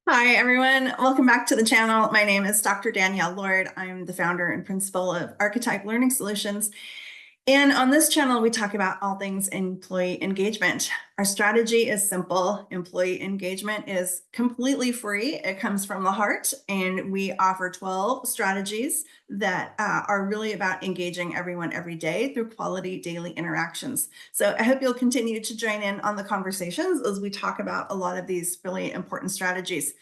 Hi, everyone. Welcome back to the channel. My name is Dr. Danielle Lord. I'm the founder and principal of Archetype Learning Solutions. And on this channel, we talk about all things employee engagement. Our strategy is simple. Employee engagement is completely free. It comes from the heart, and we offer 12 strategies that are really about engaging everyone every day through quality daily interactions. So I hope you'll continue to join in on the conversations as we talk about a lot of these really important strategies.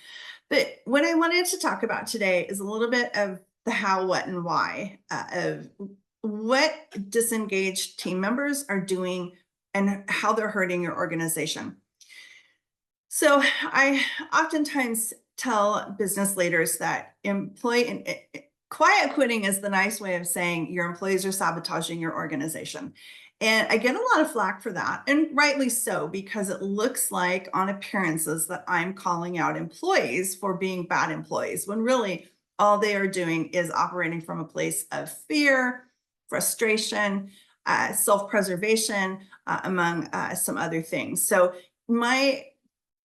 But what I wanted to talk about today is a little bit of the how, what, and why of what disengaged team members are doing and how they're hurting your organization. So I oftentimes tell business leaders that quiet quitting is the nice way of saying your employees are sabotaging your organization. And I get a lot of flack for that, and rightly so, because it looks like on appearances that I'm calling out employees for being bad employees, when really all they are doing is operating from a place of fear, frustration, self-preservation, among some other things. So my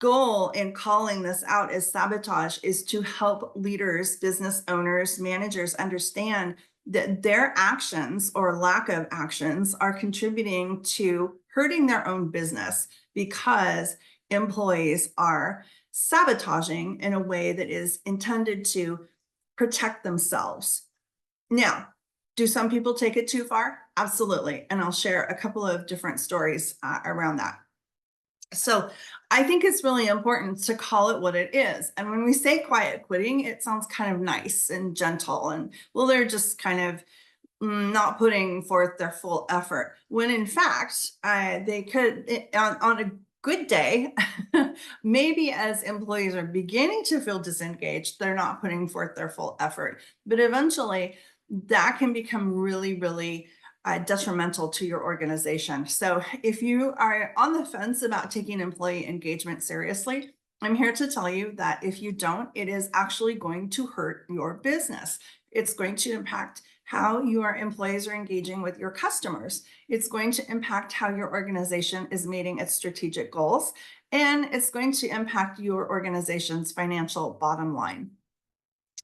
goal in calling this out as sabotage is to help leaders, business owners, managers understand that their actions or lack of actions are contributing to hurting their own business because employees are sabotaging in a way that is intended to protect themselves. Now, do some people take it too far? Absolutely. And I'll share a couple of different stories around that. So I think it's really important to call it what it is. And when we say quiet quitting, it sounds kind of nice and gentle. And well, they're just kind of not putting forth their full effort. When in fact, they could, on a good day, maybe as employees are beginning to feel disengaged, they're not putting forth their full effort. But eventually, that can become really, really detrimental to your organization. So if you are on the fence about taking employee engagement seriously, I'm here to tell you that if you don't, it is actually going to hurt your business. It's going to impact how your employees are engaging with your customers. It's going to impact how your organization is meeting its strategic goals, and it's going to impact your organization's financial bottom line.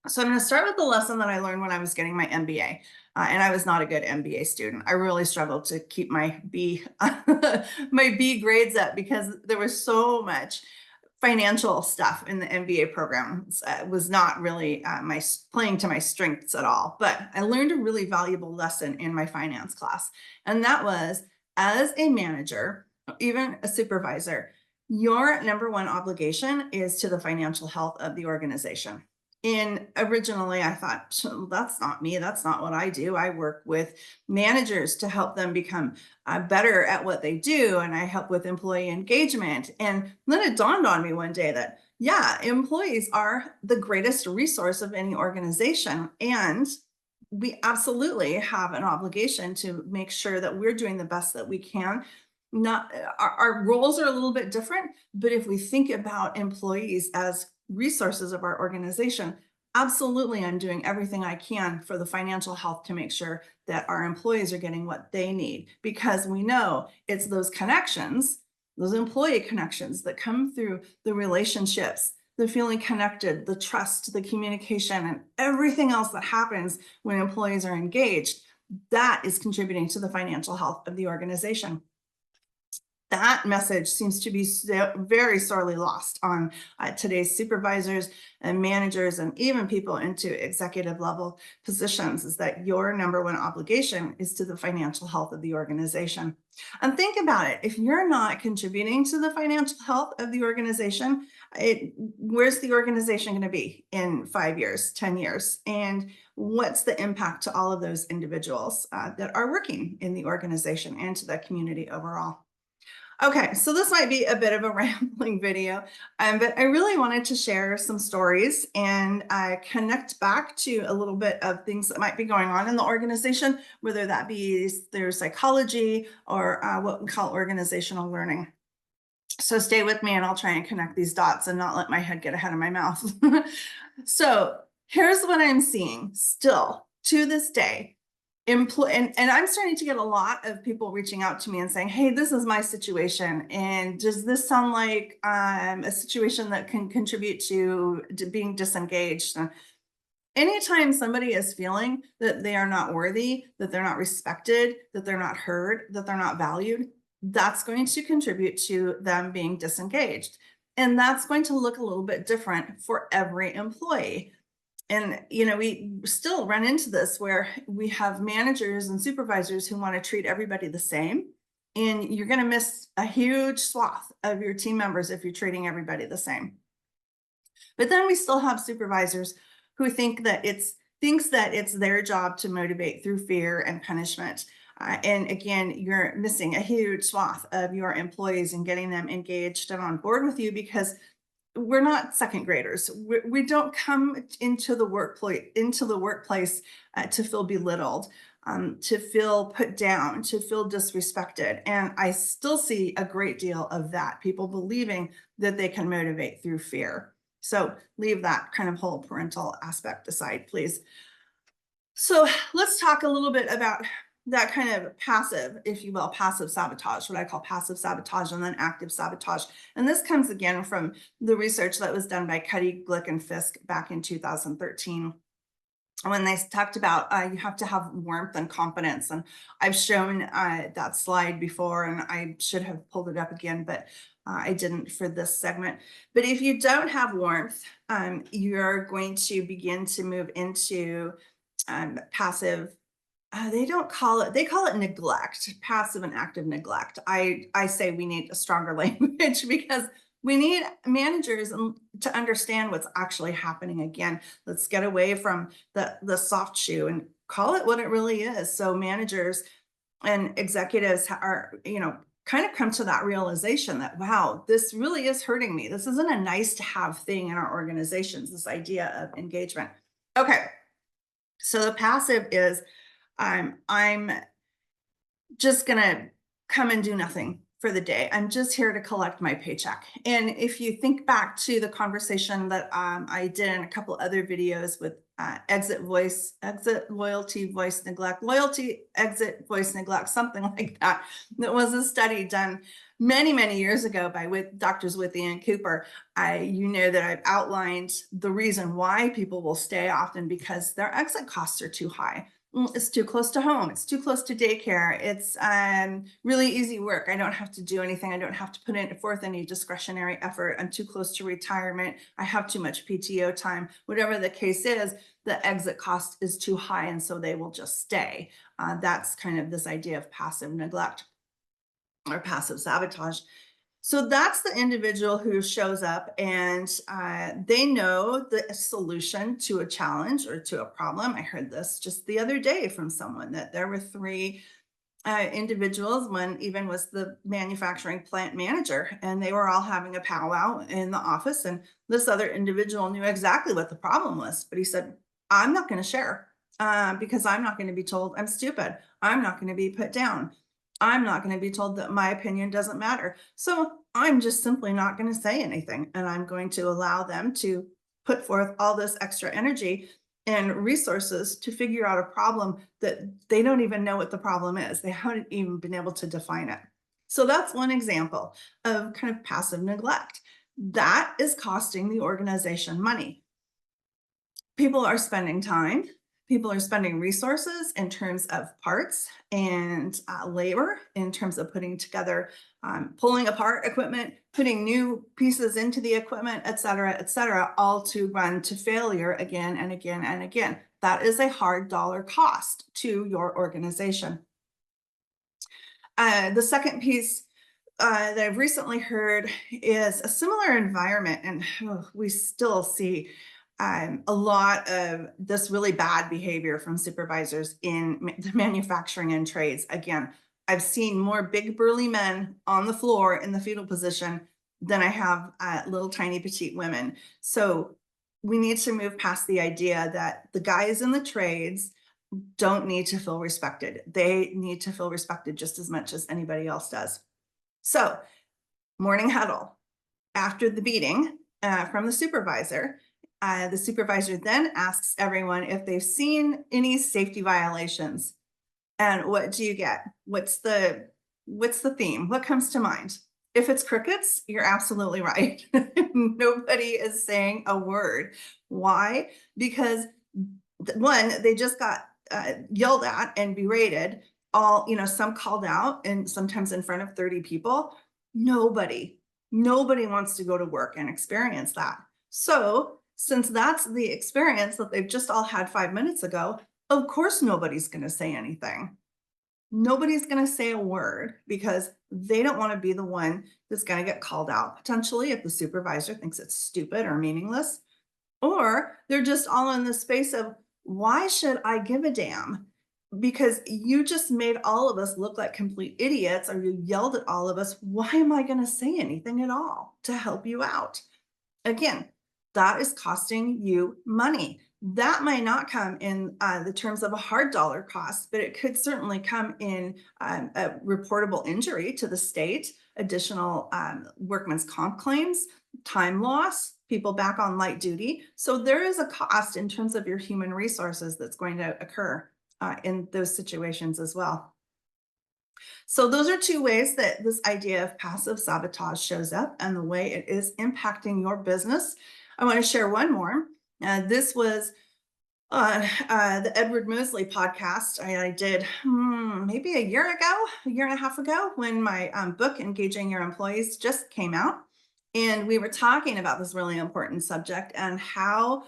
So I'm going to start with the lesson that I learned when I was getting my MBA. And I was not a good MBA student. I really struggled to keep my B, my B grades up because there was so much financial stuff in the MBA program. It was not really my playing to my strengths at all. But I learned a really valuable lesson in my finance class. And that was, as a manager, even a supervisor, your number one obligation is to the financial health of the organization. And originally I thought, that's not me. That's not what I do. I work with managers to help them become better at what they do. And I help with employee engagement. And then it dawned on me one day that, yeah, employees are the greatest resource of any organization. And we absolutely have an obligation to make sure that we're doing the best that we can. Not our roles are a little bit different, but if we think about employees as resources of our organization, absolutely, I'm doing everything I can for the financial health to make sure that our employees are getting what they need, because we know it's those connections, those employee connections that come through the relationships, the feeling connected, the trust, the communication, and everything else that happens when employees are engaged. That is contributing to the financial health of the organization. That message seems to be very sorely lost on today's supervisors and managers and even people into executive level positions, is that your number one obligation is to the financial health of the organization. And think about it. If you're not contributing to the financial health of the organization, where's the organization going to be in 5 years, 10 years? And what's the impact to all of those individuals that are working in the organization and to the community overall? Okay, so this might be a bit of a rambling video, but I really wanted to share some stories and connect back to a little bit of things that might be going on in the organization, whether that be their psychology or what we call organizational learning. So stay with me and I'll try and connect these dots and not let my head get ahead of my mouth. So here's what I'm seeing still to this day. and I'm starting to get a lot of people reaching out to me and saying, hey, this is my situation. And does this sound like a situation that can contribute to being disengaged? And anytime somebody is feeling that they are not worthy, that they're not respected, that they're not heard, that they're not valued, that's going to contribute to them being disengaged. And that's going to look a little bit different for every employee. And, we still run into this where we have managers and supervisors who want to treat everybody the same. And you're going to miss a huge swath of your team members if you're treating everybody the same. But then we still have supervisors who thinks that it's their job to motivate through fear and punishment. And again, you're missing a huge swath of your employees and getting them engaged and on board with you, because we're not second graders. We don't come into the workplace to feel belittled, to feel put down, to feel disrespected. And I still see a great deal of that, people believing that they can motivate through fear. So leave that kind of whole parental aspect aside, please. So let's talk a little bit about that kind of passive, if you will, passive sabotage, what I call passive sabotage, and then active sabotage. And this comes again from the research that was done by Cuddy, Glick, and Fisk back in 2013. When they talked about you have to have warmth and confidence. And I've shown that slide before, and I should have pulled it up again, but I didn't for this segment. But if you don't have warmth, you're going to begin to move into passive. They call it neglect, passive and active neglect. I say we need a stronger language, because we need managers to understand what's actually happening. Again, let's get away from the soft shoe and call it what it really is. So managers and executives are, kind of come to that realization that, wow, this really is hurting me. This isn't a nice to have thing in our organizations, this idea of engagement. Okay. So the passive is, I'm just going to come and do nothing for the day. I'm just here to collect my paycheck. And if you think back to the conversation that I did in a couple other videos with exit, loyalty, voice, neglect, loyalty, exit, voice, neglect, something like that. That was a study done many, many years ago by Doctors Withy and Cooper. That I've outlined the reason why people will stay often, because their exit costs are too high. It's too close to home. It's too close to daycare. It's really easy work. I don't have to do anything. I don't have to put forth any discretionary effort. I'm too close to retirement. I have too much PTO time. Whatever the case is, the exit cost is too high, and so they will just stay. That's kind of this idea of passive neglect or passive sabotage. So that's the individual who shows up and they know the solution to a challenge or to a problem. I heard this just the other day from someone, that there were three individuals. One even was the manufacturing plant manager, and they were all having a powwow in the office. And this other individual knew exactly what the problem was, but he said, I'm not going to share because I'm not going to be told I'm stupid. I'm not going to be put down. I'm not going to be told that my opinion doesn't matter. So I'm just simply not going to say anything. And I'm going to allow them to put forth all this extra energy and resources to figure out a problem that they don't even know what the problem is. They haven't even been able to define it. So that's one example of kind of passive neglect. That is costing the organization money. People are spending time. People are spending resources in terms of parts and labor, in terms of putting together, pulling apart equipment, putting new pieces into the equipment, et cetera, all to run to failure again and again and again. That is a hard dollar cost to your organization. The second piece that I've recently heard is a similar environment, and we still see a lot of this really bad behavior from supervisors in the manufacturing and trades. Again, I've seen more big burly men on the floor in the fetal position than I have little tiny petite women. So we need to move past the idea that the guys in the trades don't need to feel respected. They need to feel respected just as much as anybody else does. So morning huddle after the beating from the supervisor then asks everyone if they've seen any safety violations And what do you get? What's the theme? What comes to mind? If it's crickets, you're absolutely right. Nobody is saying a word. Why? Because one, they just got yelled at and berated. Some called out, and sometimes in front of 30 people. Nobody wants to go to work and experience that. So, since that's the experience that they've just all had 5 minutes ago, of course, nobody's going to say anything. Nobody's going to say a word because they don't want to be the one that's going to get called out potentially if the supervisor thinks it's stupid or meaningless. Or they're just all in the space of, why should I give a damn? Because you just made all of us look like complete idiots, or you yelled at all of us. Why am I going to say anything at all to help you out? Again, that is costing you money. That might not come in the terms of a hard dollar cost, but it could certainly come in a reportable injury to the state, additional workman's comp claims, time loss, people back on light duty. So there is a cost in terms of your human resources that's going to occur in those situations as well. So those are two ways that this idea of passive sabotage shows up and the way it is impacting your business. I want to share one more. This was on the Edward Mosley podcast I did maybe a year and a half ago, when my book, Engaging Your Employees, just came out. And we were talking about this really important subject and how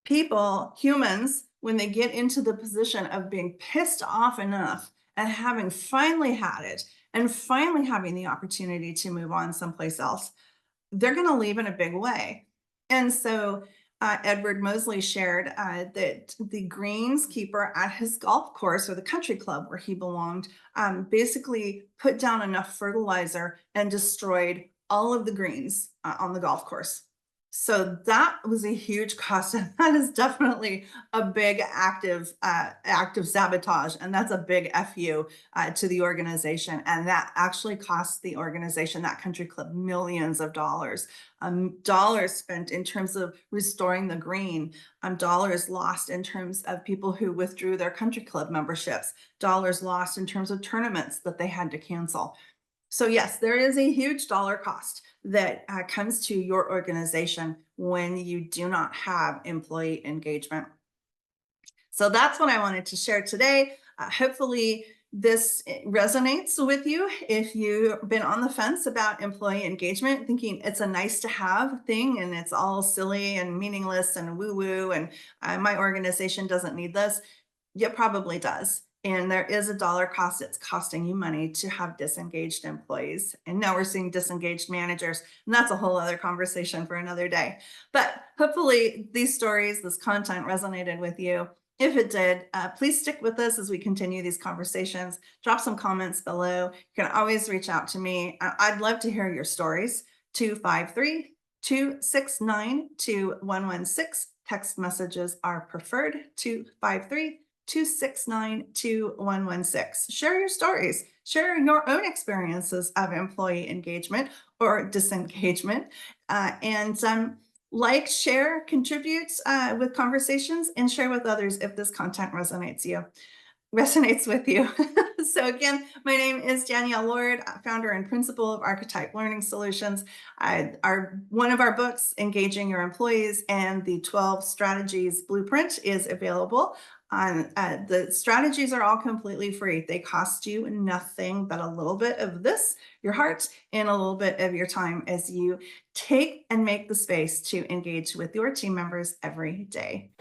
people, humans, when they get into the position of being pissed off enough and having finally had it and finally having the opportunity to move on someplace else, they're going to leave in a big way. And so Edward Mosley shared that the greenskeeper at his golf course, or the country club where he belonged, basically put down enough fertilizer and destroyed all of the greens on the golf course. So that was a huge cost, and that is definitely a big active sabotage, and that's a big FU to the organization. And that actually costs the organization, that country club, millions of dollars. Dollars spent in terms of restoring the green, dollars lost in terms of people who withdrew their country club memberships, dollars lost in terms of tournaments that they had to cancel. So yes, there is a huge dollar cost that comes to your organization when you do not have employee engagement. So that's what I wanted to share today. Hopefully this resonates with you. If you've been on the fence about employee engagement, thinking it's a nice to have thing and it's all silly and meaningless and woo-woo and my organization doesn't need this, it probably does. And there is a dollar cost. It's costing you money to have disengaged employees. And now we're seeing disengaged managers. And that's a whole other conversation for another day. But hopefully these stories, this content resonated with you. If it did, please stick with us as we continue these conversations. Drop some comments below. You can always reach out to me. I'd love to hear your stories. 253-269-2116. Text messages are preferred. 253-269-2116. Share your stories. Share your own experiences of employee engagement or disengagement. Like, share, contribute with conversations, and share with others if this content resonates with you. So again, my name is Danielle Lord, founder and principal of Archetype Learning Solutions. One of our books, Engaging Your Employees, and the 12 Strategies Blueprint is available. The strategies are all completely free. They cost you nothing but a little bit of your heart, and a little bit of your time as you take and make the space to engage with your team members every day.